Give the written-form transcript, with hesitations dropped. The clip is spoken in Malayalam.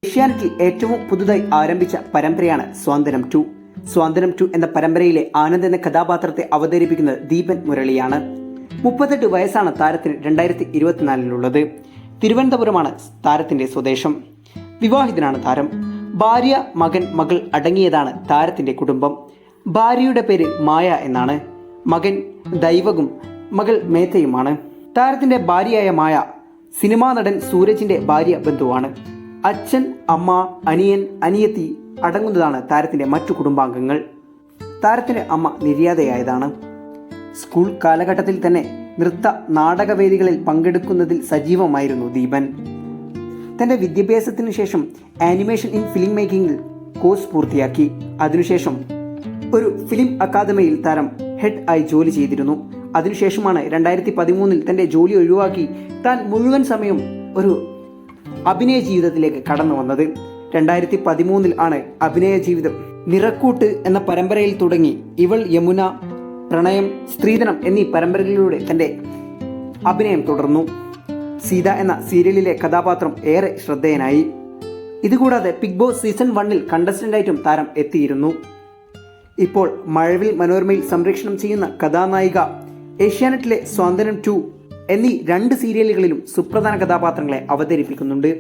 ഏഷ്യാനെറ്റിൽ ഏറ്റവും പുതുതായി ആരംഭിച്ച പരമ്പരയാണ് സ്വാതന്ത്ര്യം 2. സ്വാതന്ത്ര്യം 2 എന്ന പരമ്പരയിലെ ആനന്ദ് എന്ന കഥാപാത്രത്തെ അവതരിപ്പിക്കുന്നത് ദീപൻ മുരളിയാണ്. 38 വയസ്സാണ് താരത്തിന് 2024 തിരുവനന്തപുരമാണ് താരത്തിന്റെ സ്വദേശം. വിവാഹിതനാണ് താരം. ഭാര്യ, മകൾ അടങ്ങിയതാണ് താരത്തിന്റെ കുടുംബം. ഭാര്യയുടെ പേര് മായ എന്നാണ്. മകൻ ദൈവകും മകൾ മേത്തയുമാണ്. താരത്തിന്റെ ഭാര്യയായ മായ സിനിമാ നടൻ സൂരജിന്റെ ഭാര്യ ബന്ധുവാണ്. അച്ഛൻ, അമ്മ, അനിയൻ, അനിയത്തി അടങ്ങുന്നതാണ് താരത്തിന്റെ മറ്റു കുടുംബാംഗങ്ങൾ. താരത്തിന്റെ അമ്മ നിര്യാതയായതാണ്. സ്കൂൾ കാലഘട്ടത്തിൽ തന്നെ നൃത്ത നാടകവേദികളിൽ പങ്കെടുക്കുന്നതിൽ സജീവമായിരുന്നു ദീപൻ. തന്റെ വിദ്യാഭ്യാസത്തിനു ശേഷം ആനിമേഷൻ ഇൻ ഫിലിം മേക്കിംഗിൽ കോഴ്സ് പൂർത്തിയാക്കി. അതിനുശേഷം ഒരു ഫിലിം അക്കാദമിയിൽ താരം ഹെഡ് ആയി ജോലി ചെയ്തിരുന്നു. അതിനുശേഷമാണ് 2013 തന്റെ ജോലി ഒഴിവാക്കി താൻ മുഴുവൻ സമയം ഒരു അഭിനയ ജീവിതത്തിലേക്ക് കടന്നു വന്നത്. 2013 ആണ് അഭിനയ ജീവിതം. നിറക്കൂട്ട് എന്ന പരമ്പരയിൽ തുടങ്ങി ഇവൾ, യമുന, പ്രണയം, സ്ത്രീധനം എന്നീ പരമ്പരകളിലൂടെ തന്റെ അഭിനയം തുടർന്നു. സീത എന്ന സീരിയലിലെ കഥാപാത്രം ഏറെ ശ്രദ്ധേയനായി. ഇതുകൂടാതെ ബിഗ് ബോസ് സീസൺ 1 കണ്ടസ്റ്റന്റായിട്ടും താരം എത്തിയിരുന്നു. ഇപ്പോൾ മഴവിൽ മനോരമയിൽ സംരക്ഷണം ചെയ്യുന്ന കഥാനായിക ഏഷ്യാനെറ്റിലെ സ്വാതന്ത്ര്യം 2 എന്നീ 2 സീരിയലുകളിലും സുപ്രധാന കഥാപാത്രങ്ങളെ അവതരിപ്പിക്കുന്നുണ്ട്.